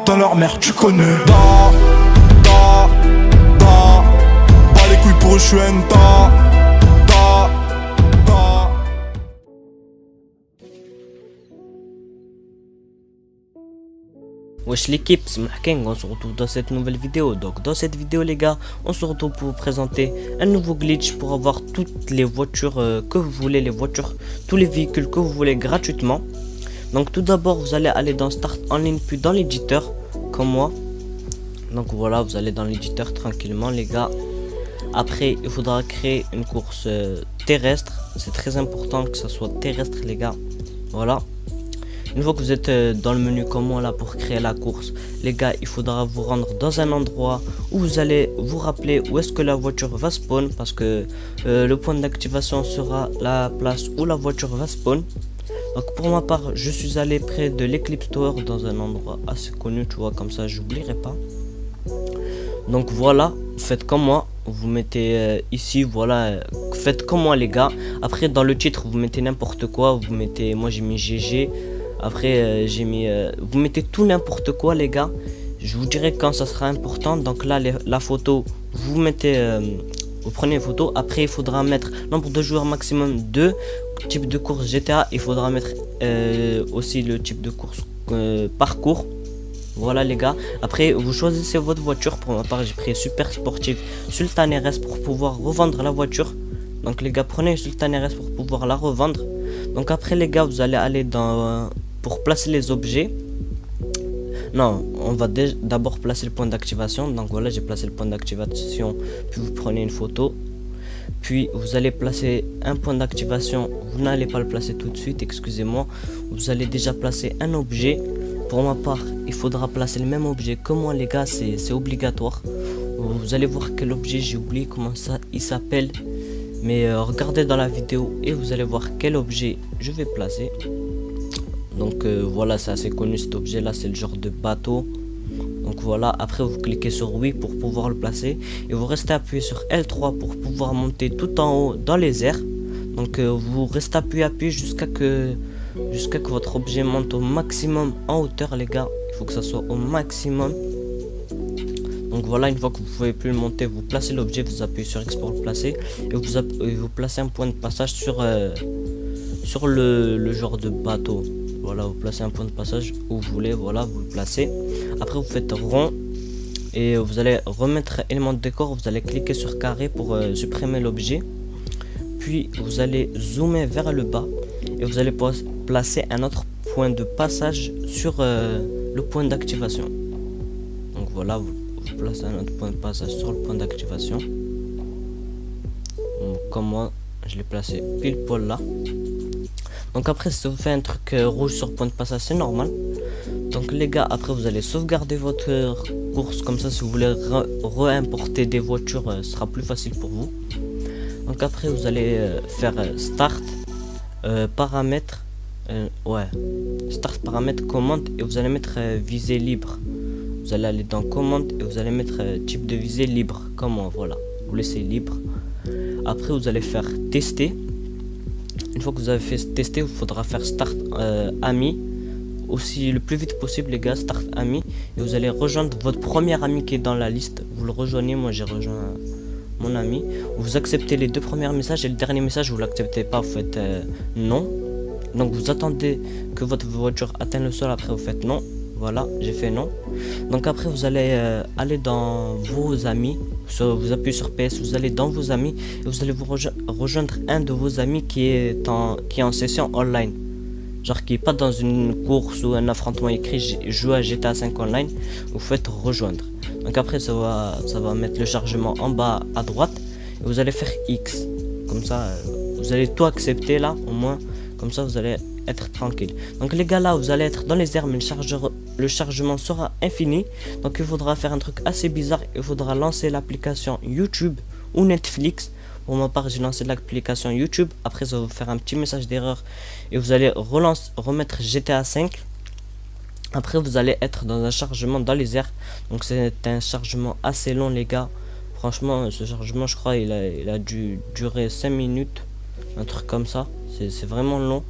Dans leur mère tu connais. Pas les couilles pour eux, je suis un Wesh l'équipe, c'est Mahkeng, on se retrouve dans cette nouvelle vidéo. Donc dans cette vidéo les gars, on se retrouve pour vous présenter un nouveau glitch pour avoir toutes les voitures que vous voulez, les voitures, tous les véhicules que vous voulez gratuitement. Donc tout d'abord vous allez aller dans Start en ligne puis dans l'éditeur, comme moi. Donc voilà, vous allez dans l'éditeur tranquillement les gars. Après il faudra créer une course terrestre, c'est très important que ça soit terrestre les gars. Voilà. Une fois que vous êtes dans le menu comme moi là pour créer la course, les gars, il faudra vous rendre dans un endroit où vous allez vous rappeler où est-ce que la voiture va spawn, parce que le point d'activation sera la place où la voiture va spawn. Donc pour ma part, je suis allé près de l'Eclipse Tower dans un endroit assez connu, tu vois, comme ça j'oublierai pas. Donc voilà, faites comme moi, vous mettez ici, voilà, faites comme moi les gars. Après dans le titre vous mettez n'importe quoi, vous mettez, moi j'ai mis GG. Après j'ai mis, vous mettez tout n'importe quoi les gars. Je vous dirai quand ça sera important. Donc là la photo, vous mettez, vous prenez une photo. Après il faudra mettre nombre de joueurs maximum 2, type de course GTA. Il faudra mettre aussi le type de course parcours. Voilà les gars. Après vous choisissez votre voiture. Pour ma part j'ai pris Super Sportive Sultan RS pour pouvoir revendre la voiture. Donc les gars, prenez une Sultan RS pour pouvoir la revendre. Donc après les gars, vous allez aller dans pour placer les objets. Non, on va d'abord placer le point d'activation. Donc voilà, j'ai placé le point d'activation. Puis vous prenez une photo. Puis vous allez placer un point d'activation. Vous n'allez pas le placer tout de suite, excusez-moi. Vous allez déjà placer un objet. Pour ma part, il faudra placer le même objet que moi les gars, c'est obligatoire. Vous allez voir quel objet, j'ai oublié comment ça il s'appelle. Mais regardez dans la vidéo et vous allez voir quel objet je vais placer. Donc voilà, c'est assez connu cet objet là, c'est le genre de bateau. Donc voilà, après vous cliquez sur oui pour pouvoir le placer. Et vous restez appuyé sur L3 pour pouvoir monter tout en haut dans les airs. Donc vous restez appuyé jusqu'à que votre objet monte au maximum en hauteur les gars. Il faut que ça soit au maximum. Donc voilà, une fois que vous pouvez plus le monter, vous placez l'objet, vous appuyez sur X pour le placer et vous placez un point de passage sur le genre de bateau. Voilà, vous placez un point de passage où vous voulez, voilà, vous le placez. Après vous faites rond et vous allez remettre élément de décor, vous allez cliquer sur carré pour supprimer l'objet. Puis vous allez zoomer vers le bas et vous allez placer un autre point de passage sur le point d'activation. Donc voilà, vous placez un autre point de passage sur le point d'activation. Comme moi je l'ai placé pile poil là. Donc après si vous faites un truc rouge sur le point de passage, c'est normal. Donc les gars, après vous allez sauvegarder votre course, comme ça si vous voulez réimporter des voitures ce sera plus facile pour vous. Donc après vous allez faire start paramètres, start paramètres commande et vous allez mettre visée libre. Vous allez aller dans commande et vous allez mettre type de visée libre, comme moi, voilà, vous laissez libre. Après vous allez faire tester. Une fois que vous avez fait tester, il faudra faire start ami aussi le plus vite possible les gars, start ami, et vous allez rejoindre votre premier ami qui est dans la liste. Vous le rejoignez, moi j'ai rejoint mon ami. Vous acceptez les deux premiers messages et le dernier message vous l'acceptez pas, vous faites non. Donc vous attendez que votre voiture atteigne le sol, après vous faites non. Voilà, j'ai fait non. Donc après vous allez aller dans vos amis, vous appuyez sur PS, vous allez dans vos amis et vous allez vous rejoindre un de vos amis qui est en session online. Genre qui est pas dans une course ou un affrontement écrit joue à GTA 5 online, vous faites rejoindre. Donc après ça va mettre le chargement en bas à droite et vous allez faire X. Comme ça vous allez tout accepter là au moins, comme ça vous allez être tranquille. Donc les gars, là vous allez être dans les airs mais le chargement sera infini. Donc il faudra faire un truc assez bizarre, il faudra lancer l'application YouTube ou Netflix. Pour ma part j'ai lancé l'application YouTube. Après ça va vous faire un petit message d'erreur et vous allez remettre GTA 5. Après vous allez être dans un chargement dans les airs. Donc c'est un chargement assez long les gars. Franchement ce chargement je crois il a dû durer 5 minutes, un truc comme ça. C'est vraiment long.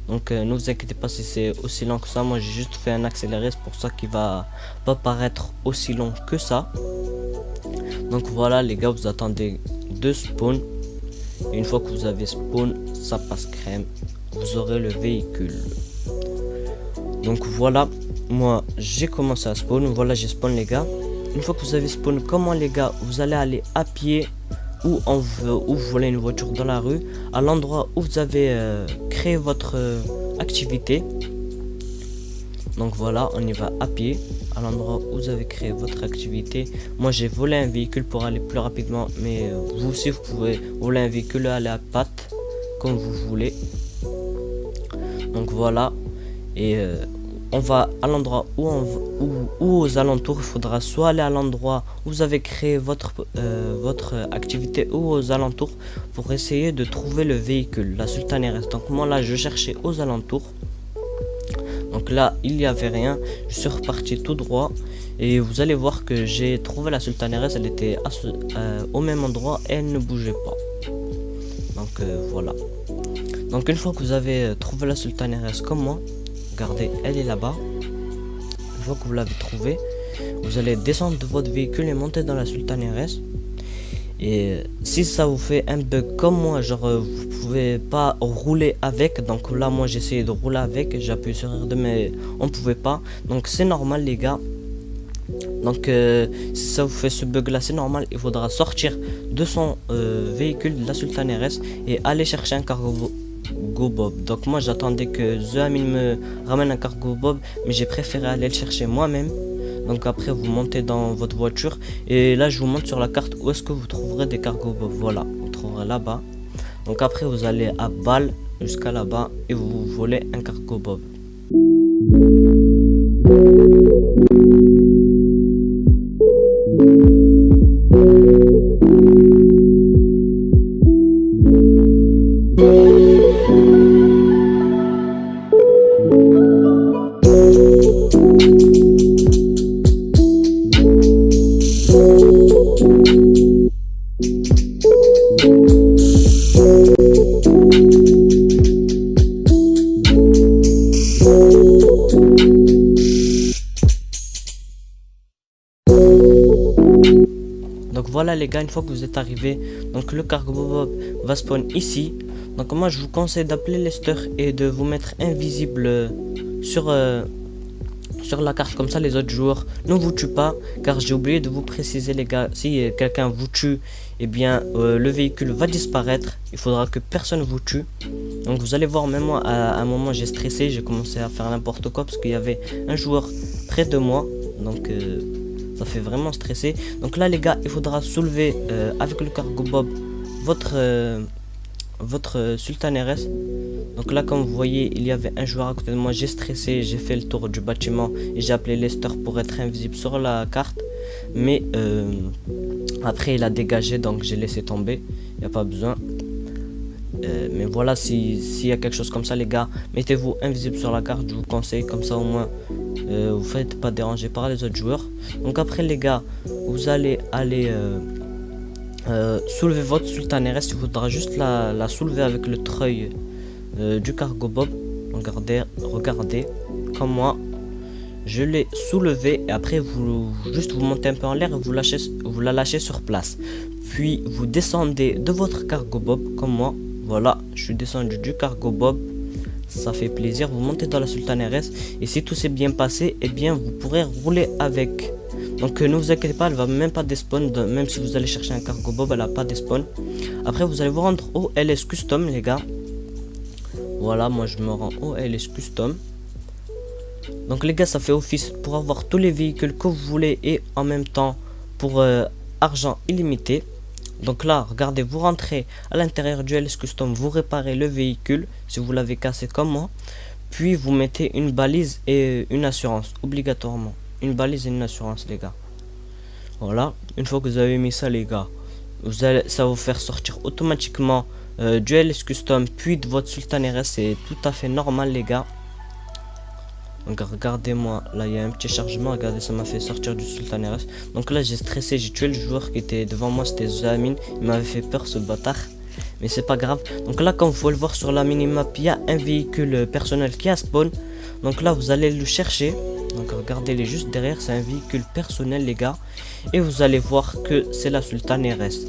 Donc ne vous inquiétez pas si c'est aussi lent que ça. Moi j'ai juste fait un accéléré, c'est pour ça qu'il va pas paraître aussi long que ça. Donc voilà les gars, vous attendez de spawn. Et une fois que vous avez spawn, ça passe crème. Vous aurez le véhicule. Donc voilà, moi j'ai commencé à spawn. Voilà, j'ai spawn les gars. Une fois que vous avez spawn, comment les gars, vous allez aller à pied ou vous volez une voiture dans la rue, à l'endroit où vous avez créé votre activité. Donc voilà, on y va à pied à l'endroit où vous avez créé votre activité. Moi j'ai volé un véhicule pour aller plus rapidement, mais vous aussi vous pouvez voler un véhicule et aller à pattes comme vous voulez. Donc voilà, et on va à l'endroit où aux alentours. Il faudra soit aller à l'endroit où vous avez créé votre activité ou aux alentours pour essayer de trouver le véhicule, la Sultan RS. Donc moi là je cherchais aux alentours. Donc là il n'y avait rien, je suis reparti tout droit et vous allez voir que j'ai trouvé la Sultan RS. Elle était au même endroit et elle ne bougeait pas. Donc voilà. Donc une fois que vous avez trouvé la Sultan RS comme moi, regardez, elle est là-bas. Une fois que vous l'avez trouvée, vous allez descendre de votre véhicule et monter dans la Sultan RS. Et si ça vous fait un bug comme moi, genre vous pouvez pas rouler avec, donc là moi j'ai essayé de rouler avec, j'ai appuyé sur R2 mais on pouvait pas, donc c'est normal les gars. Donc si ça vous fait ce bug là, c'est normal. Il faudra sortir de son véhicule de la Sultan RS et aller chercher un cargo bob. Donc moi j'attendais que The Amin me ramène un cargo bob, mais j'ai préféré aller le chercher moi-même. Donc après vous montez dans votre voiture et là je vous montre sur la carte où est-ce que vous trouverez des cargo bob. Voilà, vous trouverez là-bas. Donc après vous allez à balle jusqu'à là-bas et vous volez un cargo bob. Donc voilà les gars, une fois que vous êtes arrivé, donc le cargo bob va spawn ici. Donc moi je vous conseille d'appeler Lester et de vous mettre invisible sur la carte, comme ça les autres joueurs ne vous tuent pas. Car j'ai oublié de vous préciser les gars, si quelqu'un vous tue, et bien le véhicule va disparaître. Il faudra que personne vous tue. Donc vous allez voir, même moi à un moment j'ai stressé, j'ai commencé à faire n'importe quoi parce qu'il y avait un joueur près de moi. Donc ça fait vraiment stresser. Donc là les gars, il faudra soulever avec le cargo bob votre Sultan RS. Donc là comme vous voyez, il y avait un joueur à côté de moi. J'ai stressé, j'ai fait le tour du bâtiment et j'ai appelé Lester pour être invisible sur la carte. Mais après il a dégagé, donc j'ai laissé tomber, il n'y a pas besoin. Mais voilà, s'il y a quelque chose comme ça les gars, mettez-vous invisible sur la carte, je vous conseille, comme ça au moins vous faites pas déranger par les autres joueurs. Donc après les gars, vous allez aller soulever votre Sultan RS. Il faudra juste la soulever avec le treuil du cargo bob. Regardez comme moi je l'ai soulevé, et après vous montez un peu en l'air et vous la lâchez sur place, puis vous descendez de votre cargo bob comme moi. Voilà, je suis descendu du cargo bob, ça fait plaisir. Vous montez dans la Sultan RS et si tout s'est bien passé, et bien vous pourrez rouler avec. Donc ne vous inquiétez pas, elle va même pas despawn, même si vous allez chercher un cargo bob, elle a pas despawn. Après vous allez vous rendre au LS Custom les gars. Voilà, moi je me rends au LS Custom. Donc les gars, ça fait office pour avoir tous les véhicules que vous voulez et en même temps pour argent illimité. Donc là, regardez, vous rentrez à l'intérieur du LS Custom, vous réparez le véhicule si vous l'avez cassé comme moi. Puis vous mettez une balise et une assurance, obligatoirement. Une balise et une assurance les gars. Voilà, une fois que vous avez mis ça les gars, ça va vous faire sortir automatiquement du LS Custom puis de votre Sultan RS. C'est tout à fait normal les gars. Donc regardez-moi, là il y a un petit chargement, regardez, ça m'a fait sortir du Sultan RS. Donc là j'ai stressé, j'ai tué le joueur qui était devant moi, c'était The Amin. Il m'avait fait peur ce bâtard. mais c'est pas grave. Donc là, comme vous pouvez le voir sur la minimap, il y a un véhicule personnel qui a spawn. Donc là, vous allez le chercher. Donc regardez, il est juste derrière, c'est un véhicule personnel les gars. Et vous allez voir que c'est la Sultan RS.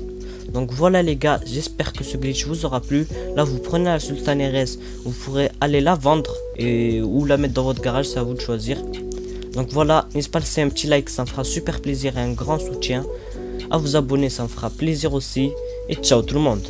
Donc voilà les gars, j'espère que ce glitch vous aura plu. Là vous prenez la Sultan RS, vous pourrez aller la vendre ou la mettre dans votre garage, c'est à vous de choisir. Donc voilà, n'hésitez pas à laisser un petit like, ça me fera super plaisir et un grand soutien. À vous abonner, ça me fera plaisir aussi. Et ciao tout le monde.